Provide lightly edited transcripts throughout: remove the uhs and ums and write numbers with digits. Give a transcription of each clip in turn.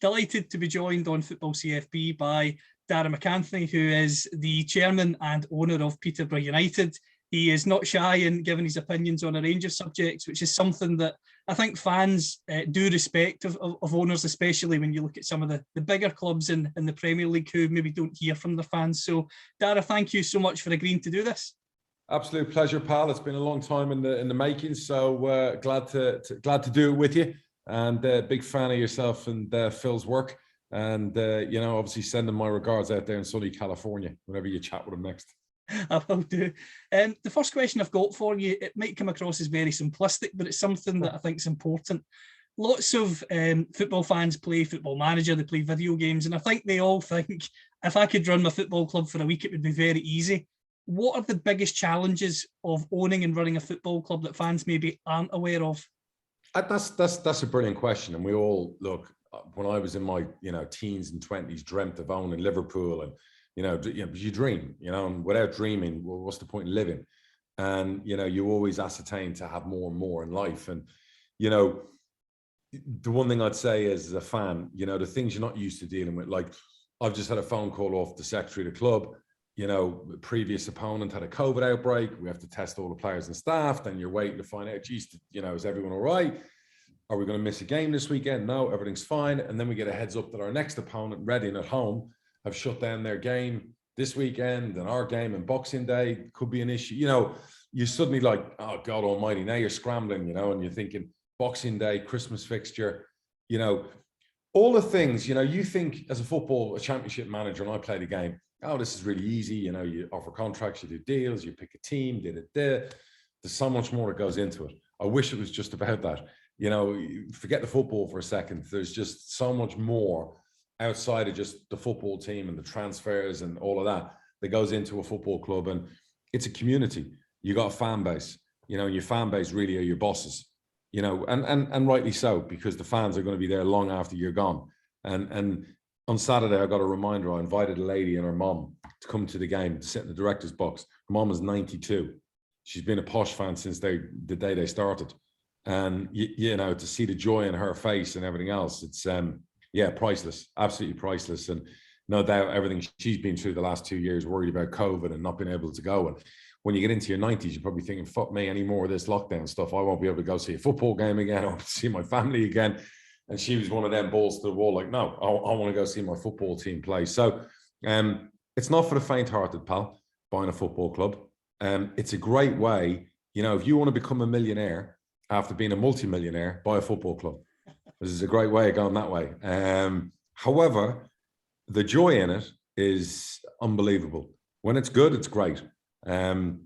Delighted to be joined on Football CFB by Darragh MacAnthony, who is the chairman and owner of Peterborough United. He is not shy in giving his opinions on a range of subjects, which is something that I think fans do respect of owners, especially when you look at some of the bigger clubs in the Premier League who maybe don't hear from their fans. So, Darragh, thank you so much for agreeing to do this. Absolute pleasure, pal. It's been a long time in the making, so glad to do it with you. And big fan of yourself and Phil's work. And obviously sending my regards out there in sunny California whenever you chat with him next. I will do. The first question I've got for you, it might come across as very simplistic, but it's something that I think is important. Lots of football fans play Football Manager, they play video games, and I think they all think, if I could run my football club for a week, it would be very easy. What are the biggest challenges of owning and running a football club that fans maybe aren't aware of? That's a brilliant question. And we all, look, when I was in my teens and 20s, dreamt of owning Liverpool, and you dream, and without dreaming, well, what's the point in living? And you always ascertain to have more and more in life. And the one thing I'd say is, as a fan, the things you're not used to dealing with, like I've just had a phone call off the secretary of the club. The previous opponent had a COVID outbreak. We have to test all the players and staff. Then you're waiting to find out, geez, is everyone all right? Are we going to miss a game this weekend? No, everything's fine. And then we get a heads up that our next opponent, Reading at home, have shut down their game this weekend, and our game and Boxing Day could be an issue. You're suddenly like, oh, God almighty, now you're scrambling, and you're thinking Boxing Day, Christmas fixture, all the things, you think as a championship manager, and I played a game, oh, this is really easy. You offer contracts, you do deals, you pick a team, there's so much more that goes into it. I wish it was just about that. Forget the football for a second. There's just so much more outside of just the football team and the transfers and all of that goes into a football club. And it's a community. You got a fan base, and your fan base really are your bosses, and rightly so, because the fans are going to be there long after you're gone. And on Saturday, I got a reminder. I invited a lady and her mom to come to the game, to sit in the director's box. Her mom is 92. She's been a Posh fan since the day they started. And, to see the joy in her face and everything else, it's, priceless, absolutely priceless. And no doubt everything she's been through the last 2 years, worried about COVID and not being able to go. And when you get into your 90s, you're probably thinking, fuck me, any more of this lockdown stuff, I won't be able to go see a football game again. I won't see my family again. And she was one of them balls to the wall, like, no, I want to go see my football team play. So it's not for the faint-hearted, pal, buying a football club. It's a great way, if you want to become a millionaire after being a multimillionaire, buy a football club. This is a great way of going that way. However, the joy in it is unbelievable. When it's good, it's great. And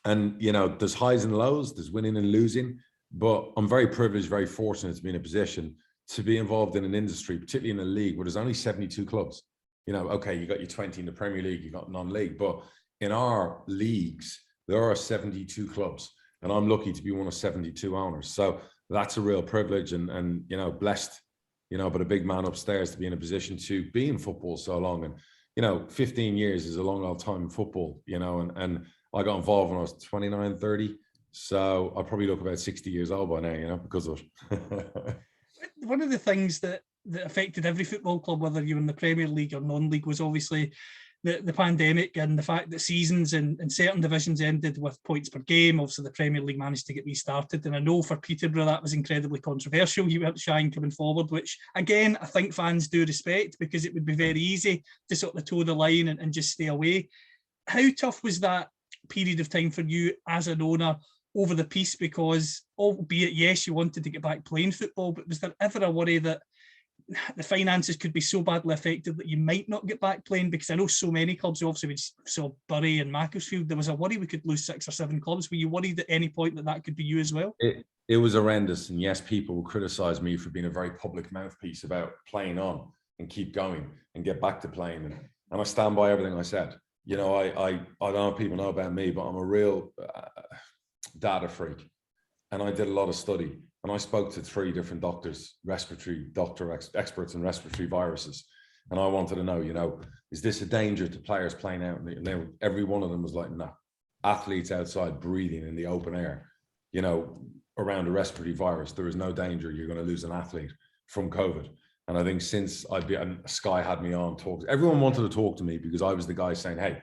there's highs and lows, there's winning and losing. But I'm very privileged, very fortunate to be in a position to be involved in an industry, particularly in a league where there's only 72 clubs. Okay, you got your 20 in the Premier League, you got non-league, but in our leagues, there are 72 clubs, and I'm lucky to be one of 72 owners. So that's a real privilege and blessed, but a big man upstairs to be in a position to be in football so long. And, 15 years is a long old time in football, and I got involved when I was 29, 30. So I probably look about 60 years old by now, because of it. One of the things that affected every football club, whether you're in the Premier League or non-league, was obviously the pandemic and the fact that seasons in certain divisions ended with points per game. Obviously, the Premier League managed to get restarted. And I know for Peterborough, that was incredibly controversial. You weren't shy in coming forward, which, again, I think fans do respect, because it would be very easy to sort of toe the line and just stay away. How tough was that period of time for you as an owner over the piece? Because, albeit, yes, you wanted to get back playing football, but was there ever a worry that the finances could be so badly affected that you might not get back playing? Because I know so many clubs, obviously we saw Bury and Macclesfield, there was a worry we could lose 6 or 7 clubs. Were you worried at any point that could be you as well? It was horrendous. And yes, people will criticize me for being a very public mouthpiece about playing on and keep going and get back to playing. And I stand by everything I said. I don't know if people know about me, but I'm a real data freak. And I did a lot of study. And I spoke to 3 different doctors, experts in respiratory viruses. And I wanted to know, is this a danger to players playing out? And every one of them was like, no. Athletes outside breathing in the open air, around a respiratory virus, there is no danger you're going to lose an athlete from COVID. And I think since and Sky had me on talks, everyone wanted to talk to me because I was the guy saying, hey,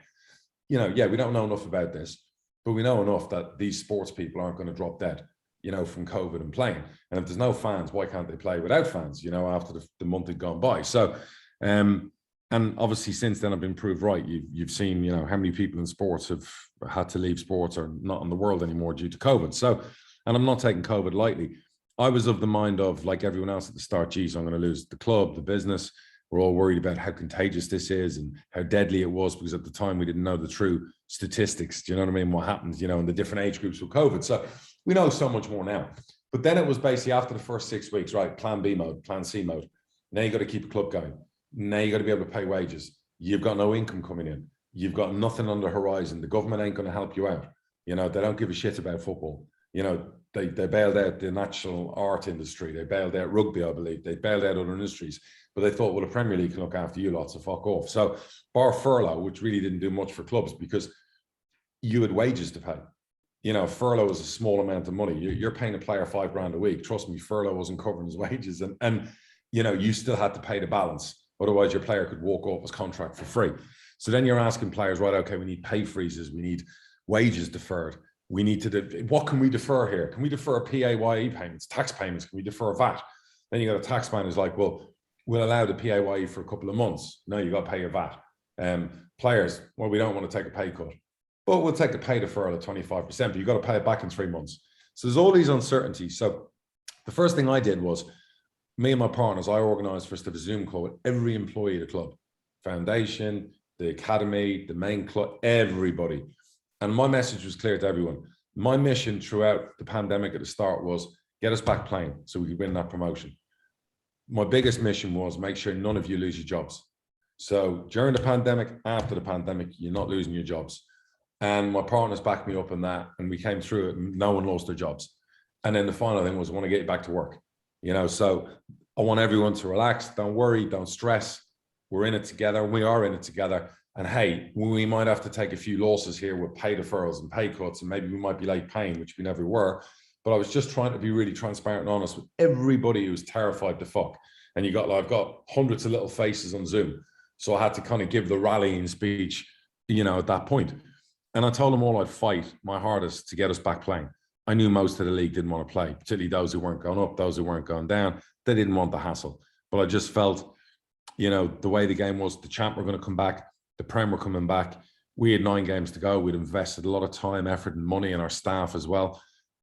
you know, yeah, we don't know enough about this, but we know enough that these sports people aren't going to drop dead, you know, from COVID and playing. And if there's no fans, why can't they play without fans, you know, after the month had gone by? So, and obviously since then I've been proved right. You've seen, you know, how many people in sports have had to leave sports or not in the world anymore due to COVID. So, and I'm not taking COVID lightly. I was of the mind of, like everyone else at the start, geez, I'm going to lose the club, the business. We're all worried about how contagious this is and how deadly it was, because at the time we didn't know the true statistics. Do you know what I mean? What happens, you know, in the different age groups with COVID. So we know so much more now. But then it was basically after the first 6 weeks, right? Plan B mode, plan C mode. Now you got to keep a club going. Now you got to be able to pay wages. You've got no income coming in. You've got nothing on the horizon. The government ain't going to help you out. You know, they don't give a shit about football. You know, they bailed out the national art industry. They bailed out rugby, I believe. They bailed out other industries. But they thought, well, the Premier League can look after you lots, so fuck off. So bar furlough, which really didn't do much for clubs because you had wages to pay. You know, furlough is a small amount of money. You're paying a player $5,000 a week. Trust me, furlough wasn't covering his wages. And you know, you still had to pay the balance. Otherwise, your player could walk off his contract for free. So then you're asking players, right, okay, we need pay freezes. We need wages deferred. We need to, what can we defer here? Can we defer PAYE payments, tax payments? Can we defer VAT? Then you got a tax man who's like, well, we'll allow the PAYE for a couple of months. No, you got to pay your VAT. Players, well, we don't want to take a pay cut, but we'll take a pay deferral of 25%, but you've got to pay it back in 3 months. So there's all these uncertainties. So the first thing I did was, me and my partners, I organized first a Zoom call with every employee of the club, foundation, the academy, the main club, everybody. And my message was clear to everyone. My mission throughout the pandemic at the start was get us back playing so we could win that promotion. My biggest mission was make sure none of you lose your jobs. So during the pandemic, after the pandemic, you're not losing your jobs. And my partners backed me up on that. And we came through it and no one lost their jobs. And then the final thing was, I want to get you back to work. You know, so I want everyone to relax. Don't worry, don't stress. We're in it together. We are in it together. And hey, we might have to take a few losses here with pay deferrals and pay cuts, and maybe we might be late paying, which we never were. But I was just trying to be really transparent and honest with everybody who's terrified to fuck. And I've got hundreds of little faces on Zoom. So I had to kind of give the rallying speech, you know, at that point. And I told them all I'd fight my hardest to get us back playing. I knew most of the league didn't want to play, particularly those who weren't going up, those who weren't going down. They didn't want the hassle. But I just felt, you know, the way the game was, the champ were going to come back, the Prem were coming back. We had 9 games to go. We'd invested a lot of time, effort, and money in our staff as well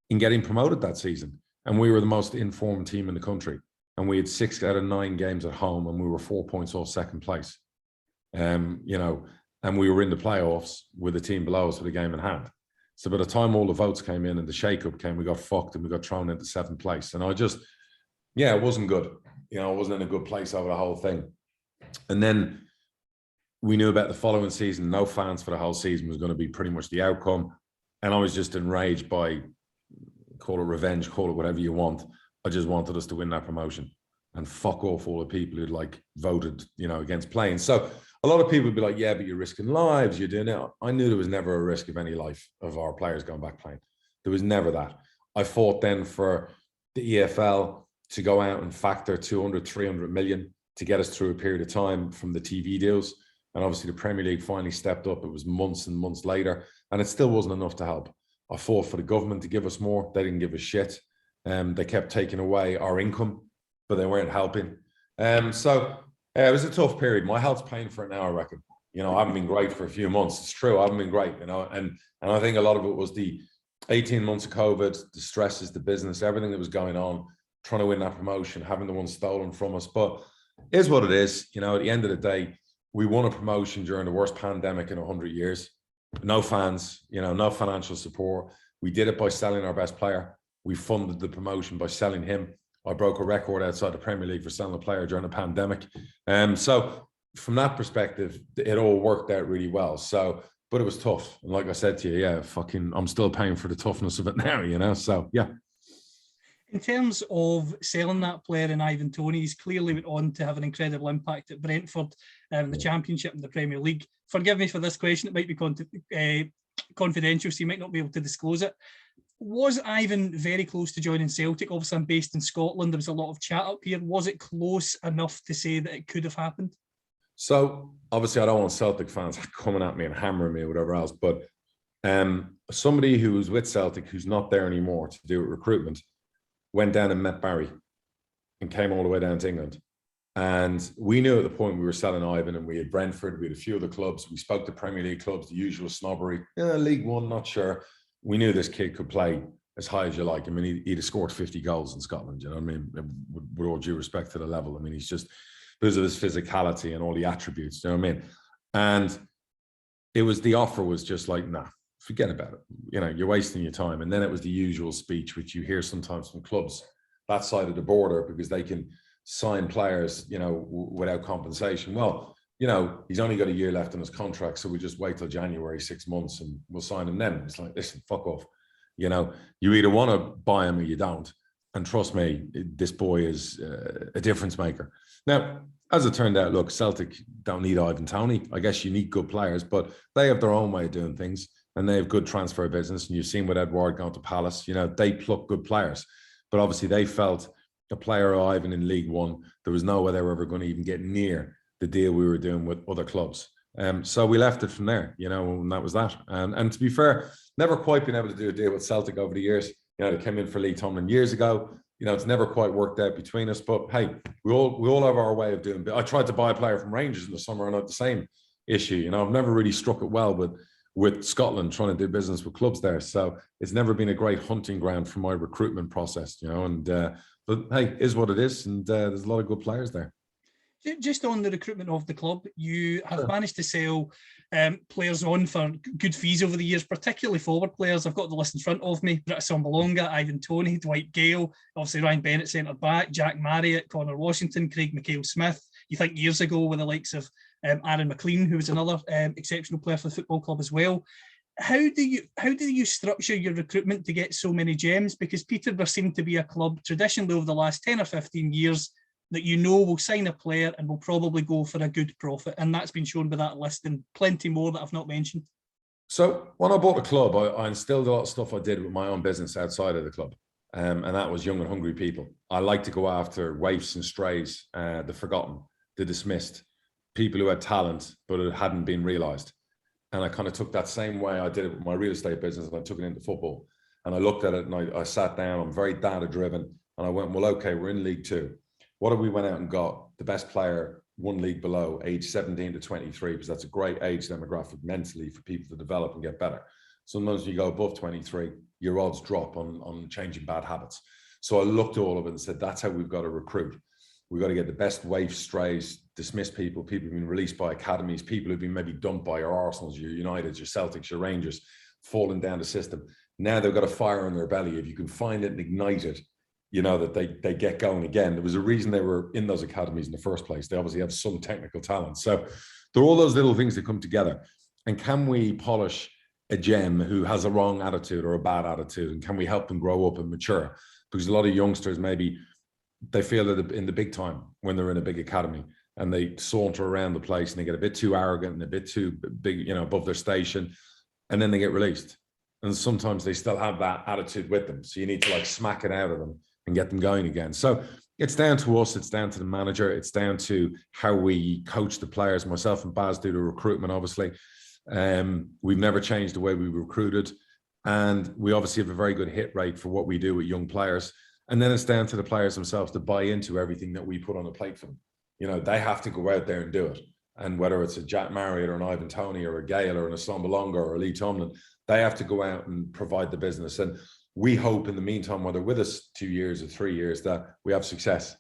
in getting promoted that season. And we were the most informed team in the country. And we had 6 out of 9 games at home, and we were 4 points off second place. You know, and we were in the playoffs with the team below us with a game in hand. So by the time all the votes came in and the shake-up came, we got fucked and we got thrown into 7th place. And I just, yeah, it wasn't good. You know, I wasn't in a good place over the whole thing. And then we knew about the following season, no fans for the whole season was going to be pretty much the outcome. And I was just enraged by, call it revenge, call it whatever you want. I just wanted us to win that promotion and fuck off all the people who'd like voted, you know, against playing. So a lot of people would be like, yeah, but you're risking lives, you're doing it. I knew there was never a risk of any life of our players going back playing. There was never that. I fought then for the EFL to go out and factor 200, 300 million to get us through a period of time from the TV deals. And obviously the Premier League finally stepped up. It was months and months later, and it still wasn't enough to help. I fought for the government to give us more. They didn't give a shit. They kept taking away our income, but they weren't helping. So it was a tough period. My health's paying for it now, I reckon. You know, I haven't been great for a few months. It's true, I haven't been great, you know, and I think a lot of it was the 18 months of COVID, the stresses, the business, everything that was going on, trying to win that promotion, having the one stolen from us. But it is what it is. You know, at the end of the day, we won a promotion during the worst pandemic in 100 years. No fans, you know, no financial support. We did it by selling our best player. We funded the promotion by selling him. I broke a record outside the Premier League for selling a player during a pandemic. So from that perspective, it all worked out really well. So, but it was tough. And like I said to you, yeah, I'm still paying for the toughness of it now, you know? So, yeah. In terms of selling that player in Ivan Toney, he's clearly went on to have an incredible impact at Brentford in the Championship and the Premier League. Forgive me for this question, it might be confidential, so you might not be able to disclose it. Was Ivan very close to joining Celtic? Obviously, I'm based in Scotland. There was a lot of chat up here. Was it close enough to say that it could have happened? So obviously, I don't want Celtic fans coming at me and hammering me or whatever else, but somebody who was with Celtic, who's not there anymore to do recruitment, went down and met Barry and came all the way down to England. And we knew at the point we were selling Ivan, and we had Brentford, we had a few other clubs. We spoke to Premier League clubs, the usual snobbery. League One, not sure. We knew this kid could play as high as you like. I mean, he'd have scored 50 goals in Scotland, you know what I mean? With all due respect to the level. I mean, he's just, because of his physicality and all the attributes, you know what I mean? And it was, the offer was just like, nah, forget about it. You know, you're wasting your time. And then it was the usual speech, which you hear sometimes from clubs that side of the border, because they can sign players, you know, without compensation. Well, you know, he's only got a year left on his contract, so we just wait till January, 6 months, and we'll sign him then. It's like, listen, fuck off. You know, you either want to buy him or you don't. And trust me, this boy is a difference maker. Now, as it turned out, look, Celtic don't need Ivan Toney. I guess you need good players, but they have their own way of doing things, and they have good transfer business. And you've seen with Edouard going to Palace, you know, they pluck good players. But obviously they felt a player Ivan in League One, there was no way they were ever going to even get near the deal we were doing with other clubs. So we left it from there, you know, and that was that. And to be fair, never quite been able to do a deal with Celtic over the years. You know, they came in for Lee Tomlin years ago. You know, it's never quite worked out between us. But hey, we all have our way of doing it. I tried to buy a player from Rangers in the summer, and I had the same issue. You know, I've never really struck it well with Scotland, trying to do business with clubs there. So it's never been a great hunting ground for my recruitment process, you know. And but hey, is what it is, and there's a lot of good players there. Just on the recruitment of the club, you have managed to sell players on for good fees over the years, particularly forward players. I've got the list in front of me. Britt Assombalonga, Ivan Toney, Dwight Gale, obviously Ryan Bennett centre back, Jack Marriott, Connor Washington, Craig McHale-Smith. You think years ago with the likes of Aaron McLean, who was another exceptional player for the football club as well. How do you structure your recruitment to get so many gems? Because Peterborough seemed to be a club traditionally over the last 10 or 15 years that you know will sign a player and will probably go for a good profit. And that's been shown by that list and plenty more that I've not mentioned. So when I bought the club, I instilled a lot of stuff I did with my own business outside of the club. And that was young and hungry people. I like to go after waifs and strays, the forgotten, the dismissed, people who had talent, but it hadn't been realised. And I kind of took that same way I did it with my real estate business, and I took it into football. And I looked at it and I sat down, I'm very data driven. And I went, well, okay, we're in League Two. What if we went out and got the best player one league below, age 17 to 23, because that's a great age demographic mentally for people to develop and get better. Sometimes when you go above 23, your odds drop on changing bad habits. So I looked at all of it and said, that's how we've got to recruit. We've got to get the best waif strays, dismiss people who've been released by academies, people who've been maybe dumped by your Arsenals, your Uniteds, your Celtics, your Rangers, falling down the system. Now they've got a fire in their belly. If you can find it and ignite it, you know, that they get going again. There was a reason they were in those academies in the first place. They obviously have some technical talent. So there are all those little things that come together. And can we polish a gem who has a wrong attitude or a bad attitude? And can we help them grow up and mature? Because a lot of youngsters, maybe they feel that in the big time when they're in a big academy and they saunter around the place and they get a bit too arrogant and a bit too big, you know, above their station, and then they get released. And sometimes they still have that attitude with them. So you need to like smack it out of them and get them going again. So it's down to us, it's down to the manager, it's down to how we coach the players. Myself and Baz do the recruitment, obviously. We've never changed the way we recruited. And we obviously have a very good hit rate for what we do with young players. And then it's down to the players themselves to buy into everything that we put on the plate for them. You know, they have to go out there and do it. And whether it's a Jack Marriott or an Ivan Toney or a Gale or an Assombalonga or a Lee Tomlin, they have to go out and provide the business. And we hope in the meantime, while they're with us 2 years or 3 years, that we have success.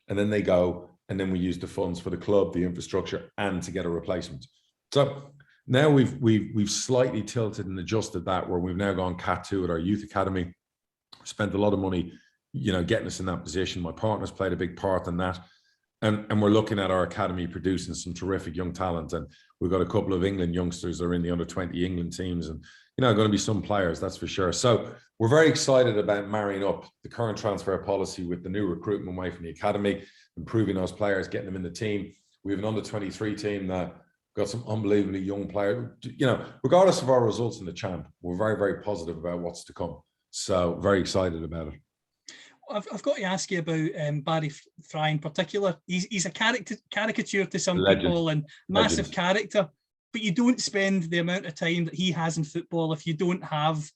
And then they go, and then we use the funds for the club, the infrastructure, and to get a replacement. So now we've slightly tilted and adjusted that, where we've now gone Cat 2 at our youth academy, spent a lot of money, you know, getting us in that position. My partner's played a big part in that. And we're looking at our academy producing some terrific young talent. And we've got a couple of England youngsters that are in the under 20 England teams, and, you know, going to be some players, that's for sure. So we're very excited about marrying up the current transfer policy with the new recruitment way from the academy, improving those players, getting them in the team. We have an under 23 team that got some unbelievably young players. You know, regardless of our results in the champ, we're very, very positive about what's to come. So very excited about it. I've got to ask you about Barry Fry in particular. He's a caricature to some Legend. people and massive Legend. character, but you don't spend the amount of time that he has in football if you don't have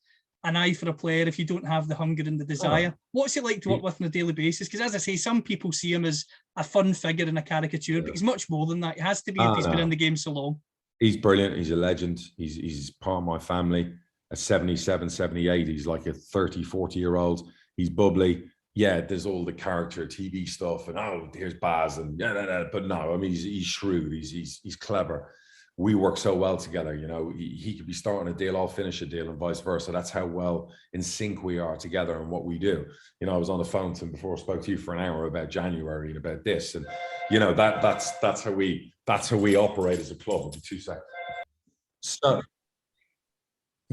an eye for a player, if you don't have the hunger and the desire. What's he like to work with on a daily basis? Because as I say, some people see him as a fun figure and a caricature, but he's much more than that. He has to be if he's been in the game so long. He's brilliant. He's a legend. He's part of my family. At 77, 78, he's like a 30, 40-year-old. He's bubbly. Yeah, there's all the character TV stuff and here's Baz and but no, I mean he's shrewd, he's clever. We work so well together, you know. He could be starting a deal, I'll finish a deal, and vice versa. That's how well in sync we are together and what we do. You know, I was on the phone to him before I spoke to you for an hour about January and about this, and you know that's how we operate as a club. It'll be 2 seconds.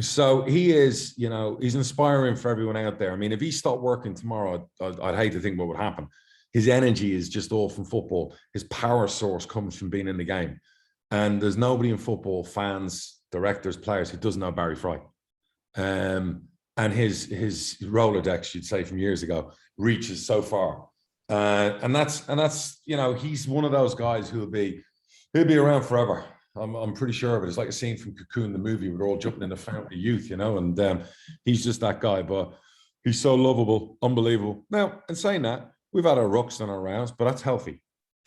So he is, you know, he's inspiring for everyone out there. I mean, if he stopped working tomorrow, I'd hate to think what would happen. His energy is just all from football. His power source comes from being in the game. And there's nobody in football, fans, directors, players, who doesn't know Barry Fry. And his Rolodex, you'd say, from years ago, reaches so far. And that's, you know, he's one of those guys he'll be around forever. I'm pretty sure of it. It's like a scene from Cocoon, the movie, where they're all jumping in the fountain of youth, you know, and he's just that guy, but he's so lovable, unbelievable. Now, in saying that, we've had our rucks and our rounds, but that's healthy.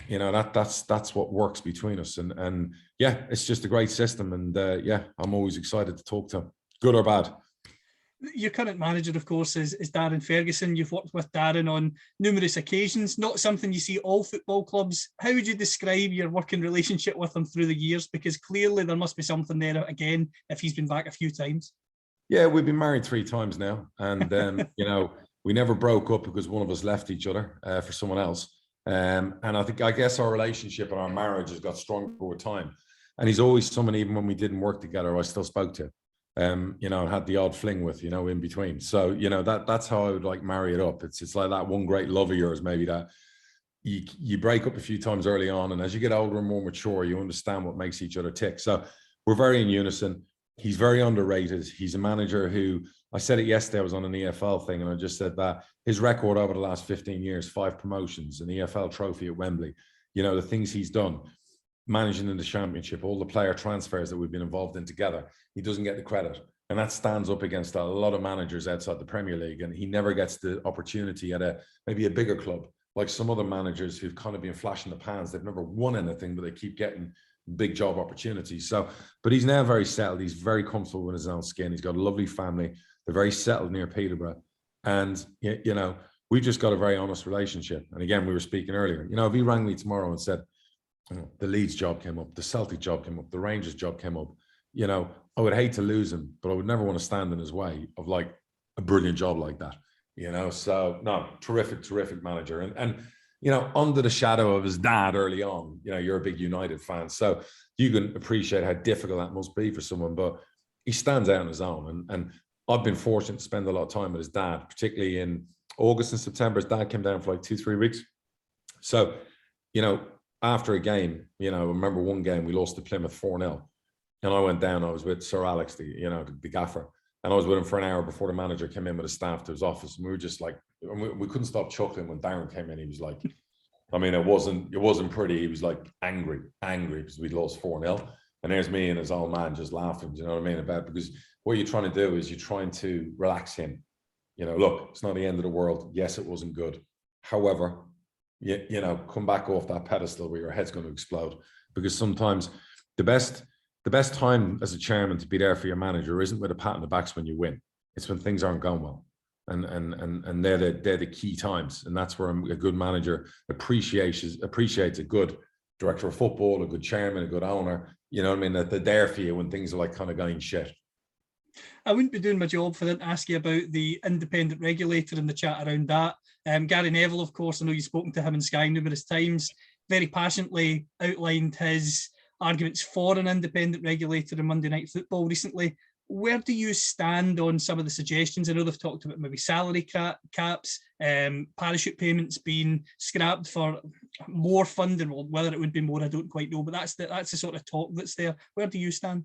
You know, that's what works between us. And yeah, it's just a great system. And yeah, I'm always excited to talk to him, good or bad. Your current manager, of course, is Darren Ferguson. You've worked with Darren on numerous occasions, not something you see all football clubs. How would you describe your working relationship with him through the years? Because clearly there must be something there, again, if he's been back a few times. Yeah, we've been married 3 times now. And, you know, we never broke up because one of us left each other for someone else. And I guess our relationship and our marriage has got stronger over time. And he's always someone, even when we didn't work together, I still spoke to. You know, and had the odd fling with, you know, in between. So, you know, that's how I would like marry it up. It's like that one great love of yours, maybe, that you break up a few times early on, and as you get older and more mature, you understand what makes each other tick. So we're very in unison. He's very underrated. He's a manager who, I said it yesterday, I was on an EFL thing, and I just said that his record over the last 15 years, 5 promotions, an EFL trophy at Wembley, you know, the things he's done, managing in the championship, all the player transfers that we've been involved in together, he doesn't get the credit. And that stands up against a lot of managers outside the Premier League. And he never gets the opportunity at maybe a bigger club, like some other managers who've kind of been flashing the pans. They've never won anything, but they keep getting big job opportunities. So, but he's now very settled. He's very comfortable in his own skin. He's got a lovely family. They're very settled near Peterborough. And, you know, we've just got a very honest relationship. And again, we were speaking earlier, you know, if he rang me tomorrow and said, the Leeds job came up, the Celtic job came up, the Rangers job came up, you know, I would hate to lose him, but I would never want to stand in his way of like a brilliant job like that, you know. So no, terrific manager. And you know, under the shadow of his dad early on, you know, you're a big United fan, so you can appreciate how difficult that must be for someone, but he stands out on his own. And I've been fortunate to spend a lot of time with his dad, particularly in August and September. His dad came down for like 2-3 weeks. So, you know, after a game, you know, I remember one game we lost to Plymouth 4-0. And I went down, I was with Sir Alex, the gaffer, and I was with him for an hour before the manager came in with his staff to his office. And we were just like, we couldn't stop chuckling when Darren came in. He was like, I mean, it wasn't pretty. He was like angry because we'd lost 4-0. And there's me and his old man just laughing, do you know what I mean? Because what you're trying to do is you're trying to relax him. You know, look, it's not the end of the world. Yes, it wasn't good. However, you know, come back off that pedestal where your head's going to explode. Because sometimes the best time as a chairman to be there for your manager isn't with a pat on the backs when you win. It's when things aren't going well. And they're the key times. And that's where a good manager appreciates a good director of football, a good chairman, a good owner. You know what I mean? That they're there for you when things are like kind of going shit. I wouldn't be doing my job if I didn't ask you about the independent regulator and the chat around that. Gary Neville, of course, I know you've spoken to him in Sky numerous times, very passionately outlined his arguments for an independent regulator in Monday Night Football recently. Where do you stand on some of the suggestions? I know they've talked about maybe salary caps, parachute payments being scrapped for more funding. Well, whether it would be more, I don't quite know, but that's the sort of talk that's there. Where do you stand?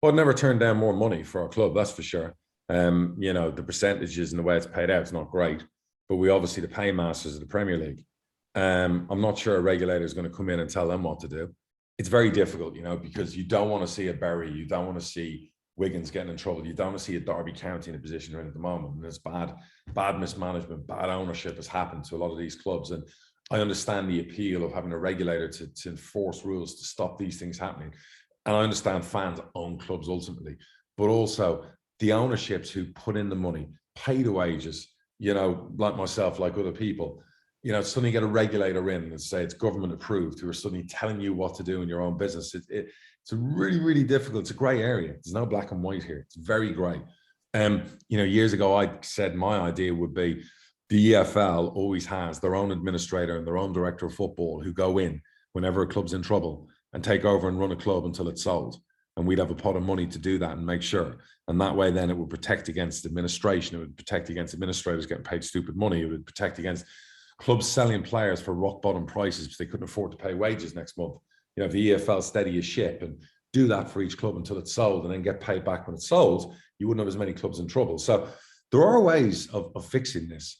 Well, I'd never turn down more money for our club, that's for sure. You know, the percentages and the way it's paid out is not great, but we obviously the paymasters of the Premier League. I'm not sure a regulator is going to come in and tell them what to do. It's very difficult, you know, because you don't want to see a Bury, you don't want to see Wigan's getting in trouble, you don't want to see a Derby County in the position they're in at the moment. And there's bad mismanagement, bad ownership has happened to a lot of these clubs. And I understand the appeal of having a regulator to enforce rules to stop these things happening. And I understand fans own clubs ultimately, but also the ownerships who put in the money, pay the wages, you know, like myself, like other people, you know, suddenly get a regulator in and say it's government approved, who are suddenly telling you what to do in your own business. It's a really, really difficult. It's a grey area. There's no black and white here. It's very grey. You know, years ago, I said my idea would be the EFL always has their own administrator and their own director of football who go in whenever a club's in trouble and take over and run a club until it's sold. And we'd have a pot of money to do that and make sure. And that way, then it would protect against administration. It would protect against administrators getting paid stupid money. It would protect against clubs selling players for rock bottom prices because they couldn't afford to pay wages next month. You know, if the EFL steady as ship and do that for each club until it's sold and then get paid back when it's sold, you wouldn't have as many clubs in trouble. So there are ways of fixing this.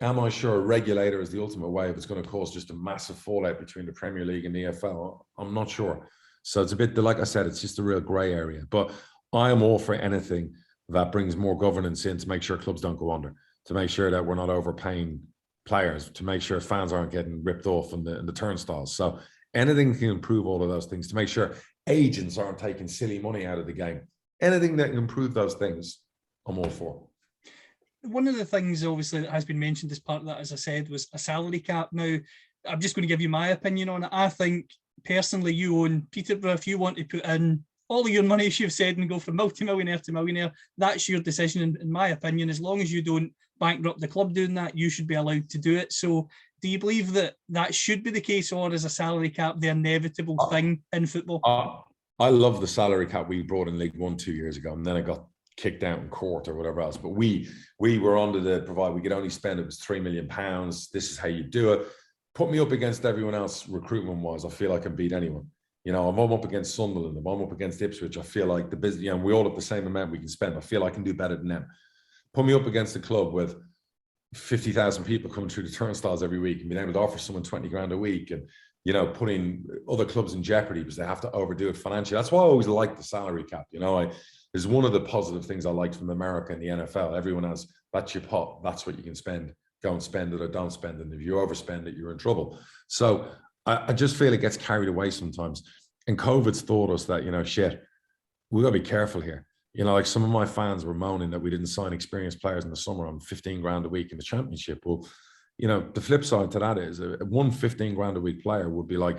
Am I sure a regulator is the ultimate way if it's going to cause just a massive fallout between the Premier League and the EFL? I'm not sure. So it's a bit, like I said, it's just a real grey area. But I am all for anything that brings more governance in to make sure clubs don't go under, to make sure that we're not overpaying players, to make sure fans aren't getting ripped off in the turnstiles. So anything can improve all of those things, to make sure agents aren't taking silly money out of the game. Anything that can improve those things, I'm all for. One of the things, obviously, that has been mentioned as part of that, as I said, was a salary cap. Now, I'm just going to give you my opinion on it. I think, personally, you own Peterborough. If you want to put in all of your money, as you've said, and go from multi-millionaire to millionaire, that's your decision, in my opinion. As long as you don't bankrupt the club doing that, you should be allowed to do it. So do you believe that that should be the case, or is a salary cap the inevitable thing in football? I love the salary cap we brought in League One 2 years ago, and then it got kicked out in court or whatever else. But we were under the provide we could only spend, it was £3 million. This is how you do it. Put me up against everyone else recruitment wise, I feel I can beat anyone. You know, if I'm up against Sunderland, if I'm up against Ipswich, I feel like the business, you know, we all have the same amount we can spend. I feel I can do better than them. Put me up against a club with 50,000 people coming through the turnstiles every week and being able to offer someone 20 grand a week, and, you know, putting other clubs in jeopardy because they have to overdo it financially. That's why I always like the salary cap. You know, is one of the positive things I liked from America and the NFL. Everyone has, that's your pot, that's what you can spend. Go and spend it or don't spend it. And if you overspend it, you're in trouble. So I just feel it gets carried away sometimes. And COVID's taught us that, you know, shit, we got to be careful here. You know, like some of my fans were moaning that we didn't sign experienced players in the summer on 15 grand a week in the championship. Well, you know, the flip side to that is one 15 grand a week player would be like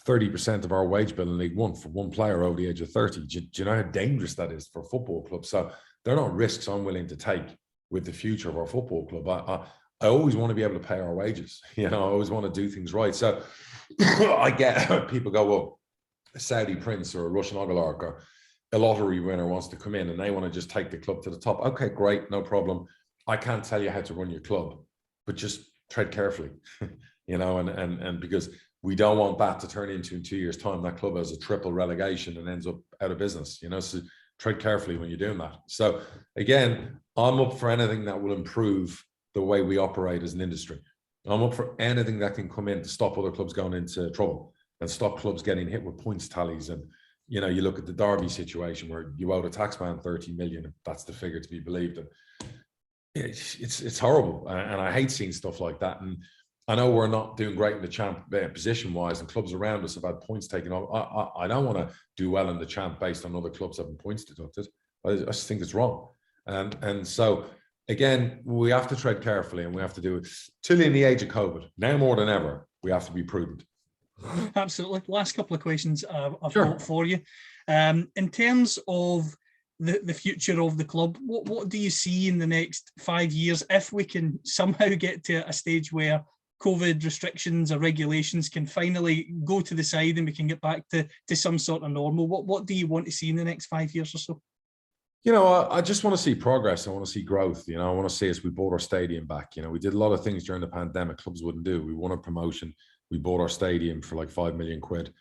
30% of our wage bill in League One for one player over the age of 30. Do you know how dangerous that is for a football club? So they're not risks I'm willing to take with the future of our football club. I always want to be able to pay our wages. You know, I always want to do things right. So I get people go, well, a Saudi prince or a Russian oligarch or a lottery winner wants to come in and they want to just take the club to the top. Okay, great, no problem. I can't tell you how to run your club, but just tread carefully, you know, and because we don't want that to turn into in 2 years' time, that club has a triple relegation and ends up out of business, you know, so tread carefully when you're doing that. So again, I'm up for anything that will improve the way we operate as an industry. I'm up for anything that can come in to stop other clubs going into trouble and stop clubs getting hit with points tallies. And, you know, you look at the Derby situation where you owe the taxman 30 million, if that's the figure to be believed. And it's horrible. And I hate seeing stuff like that. And I know we're not doing great in the champ position wise, and clubs around us have had points taken off. I don't want to do well in the champ based on other clubs having points deducted. I just think it's wrong. And so again, we have to tread carefully, and we have to do it till in the age of COVID. Now more than ever, we have to be prudent. Absolutely. Last couple of questions I've Sure. got for you. In terms of the future of the club, what do you see in the next 5 years if we can somehow get to a stage where COVID restrictions or regulations can finally go to the side and we can get back to some sort of normal? What do you want to see in the next 5 years or so? You know, I just want to see progress. I want to see growth. You know, I want to see us. We bought our stadium back. You know, we did a lot of things during the pandemic clubs wouldn't do. We won a promotion. We bought our stadium for like 5 million quid.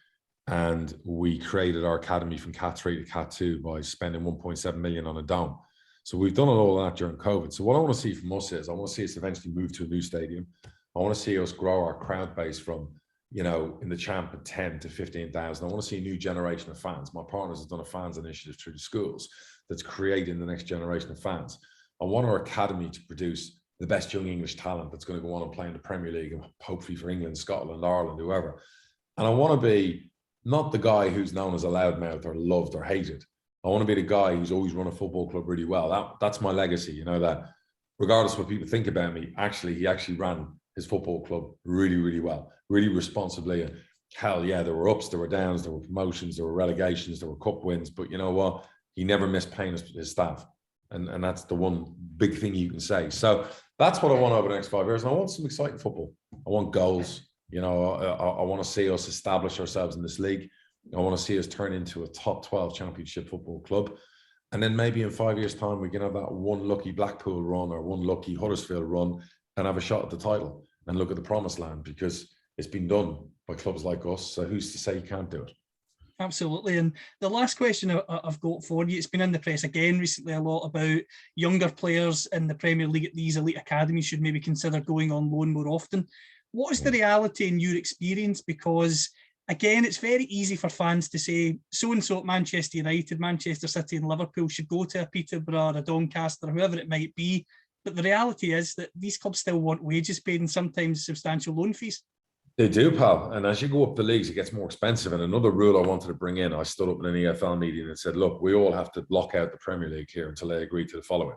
And we created our academy from Cat 3 to Cat 2 by spending 1.7 million on a dome. So we've done all that during COVID. So what I want to see from us is I want to see us eventually move to a new stadium. I want to see us grow our crowd base from, you know, in the Champ at 10 to 15,000. I want to see a new generation of fans. My partners have done a fans initiative through the schools that's creating the next generation of fans. I want our academy to produce the best young English talent that's going to go on and play in the Premier League and hopefully for England, Scotland, Ireland, whoever. And I want to be not the guy who's known as a loudmouth or loved or hated. I want to be the guy who's always run a football club really well. That's my legacy, you know, that regardless of what people think about me, he actually ran his football club really, really well, really responsibly. And hell yeah, there were ups, there were downs, there were promotions, there were relegations, there were cup wins, but you know what? He never missed paying his staff. And that's the one big thing you can say. So that's what I want over the next 5 years. And I want some exciting football. I want goals. You know, I want to see us establish ourselves in this league. I want to see us turn into a top 12 championship football club. And then maybe in 5 years' time, we can have that one lucky Blackpool run or one lucky Huddersfield run and have a shot at the title and look at the promised land, because it's been done by clubs like us. So who's to say you can't do it? Absolutely. And the last question I've got for you, it's been in the press again recently a lot about younger players in the Premier League at these elite academies should maybe consider going on loan more often. What is the reality in your experience? Because again, it's very easy for fans to say so-and-so at Manchester United, Manchester City and Liverpool should go to a Peterborough or a Doncaster, whoever it might be. But the reality is that these clubs still want wages paid and sometimes substantial loan fees. They do, pal. And as you go up the leagues, it gets more expensive. And another rule I wanted to bring in, I stood up in an EFL meeting and said, look, we all have to block out the Premier League here until they agree to the following.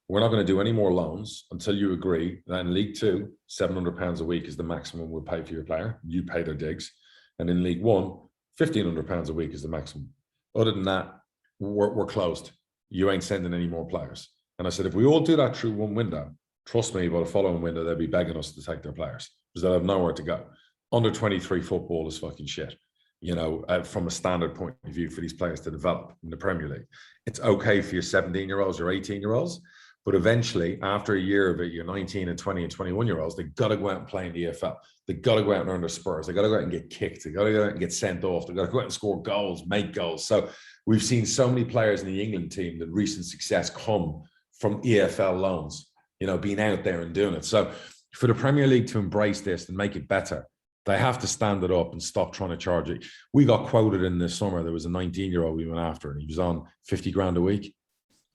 We're not going to do any more loans until you agree that in League Two, £700 a week is the maximum we'll pay for your player. You pay their digs. And in League One, £1,500 a week is the maximum. Other than that, we're closed. You ain't sending any more players. And I said, if we all do that through one window, trust me, by the following window, they'll be begging us to take their players because they'll have nowhere to go. Under 23 football is fucking shit, you know, from a standard point of view for these players to develop in the Premier League. It's okay for your 17-year-olds or 18-year-olds, but eventually, after a year of it, your 19 and 20 and 21-year-olds, they got to go out and play in the EFL. They got to go out and earn their spurs. They got to go out and get kicked. They got to go out and get sent off. They got to go out and score goals, make goals. So we've seen so many players in the England team that recent success come from EFL loans, you know, being out there and doing it. So for the Premier League to embrace this and make it better, they have to stand it up and stop trying to charge it. We got quoted in the summer. There was a 19-year-old we went after, and he was on 50 grand a week.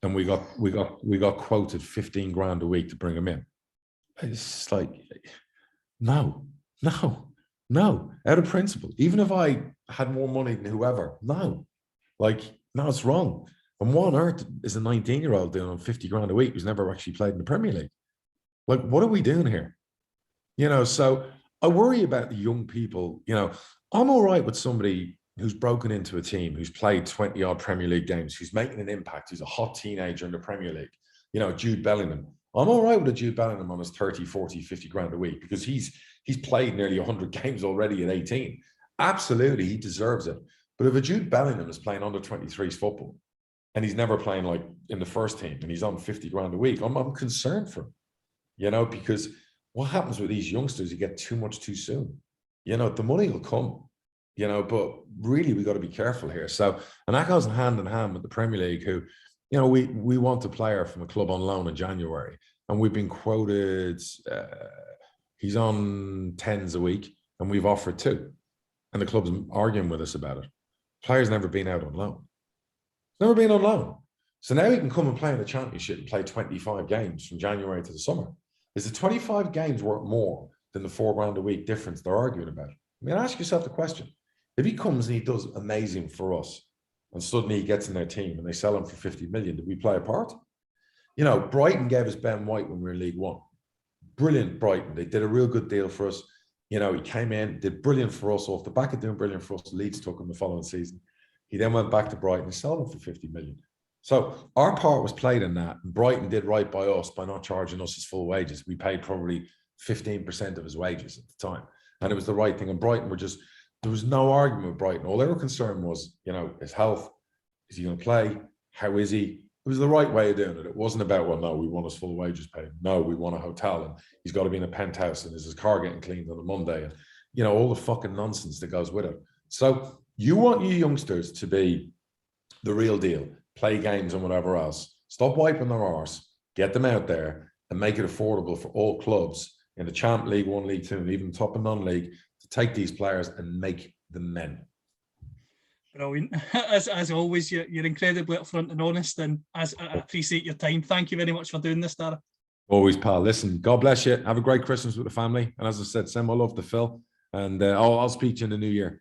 And we got quoted 15 grand a week to bring him in. It's like, no. Out of principle, even if I had more money than whoever, no, it's wrong. And what on earth is a 19-year-old doing on 50 grand a week who's never actually played in the Premier League? Like, what are we doing here? You know, so I worry about the young people. You know, I'm all right with somebody who's broken into a team, who's played 20 odd Premier League games, who's making an impact, who's a hot teenager in the Premier League. You know, Jude Bellingham. I'm all right with a Jude Bellingham on his 30, 40, 50 grand a week because he's played nearly 100 games already at 18. Absolutely, he deserves it. But if a Jude Bellingham is playing under 23s football and he's never playing like in the first team and he's on 50 grand a week, I'm concerned for him, you know, because what happens with these youngsters, you get too much too soon. You know, the money will come, you know, but really we got to be careful here. So, and that goes hand in hand with the Premier League, who, you know, we want a player from a club on loan in January, and we've been quoted, he's on 10s a week, and we've offered 2, and the club's arguing with us about it. Player's never been out on loan. Never been on loan. So now he can come and play in the Championship and play 25 games from January to the summer. Is the 25 games worth more than the 4 grand a week difference they're arguing about? I mean, ask yourself the question. If he comes and he does amazing for us, and suddenly he gets in their team and they sell him for 50 million, did we play a part? You know, Brighton gave us Ben White when we were in League One. Brilliant, Brighton. They did a real good deal for us. You know, he came in, did brilliant for us. Off the back of doing brilliant for us, Leeds took him the following season. He then went back to Brighton and sold him for 50 million. So our part was played in that. And Brighton did right by us by not charging us his full wages. We paid probably 15% of his wages at the time. And it was the right thing. And Brighton were just, there was no argument with Brighton. All they were concerned was, you know, his health. Is he going to play? How is he? It was the right way of doing it. It wasn't about, well, no, we want his full wages paid. No, we want a hotel and he's got to be in a penthouse and is his car getting cleaned on a Monday? And, you know, all the fucking nonsense that goes with it. So you want your youngsters to be the real deal, play games and whatever else. Stop wiping their arse, get them out there and make it affordable for all clubs in the Champ League 1, League 2, and even top and non-league to take these players and make them men. Brilliant. As always, you're incredibly upfront and honest, and I appreciate your time. Thank you very much for doing this, Darragh. Always, pal. Listen, God bless you. Have a great Christmas with the family. And as I said, send my love to Phil. And I'll speak to you in the new year.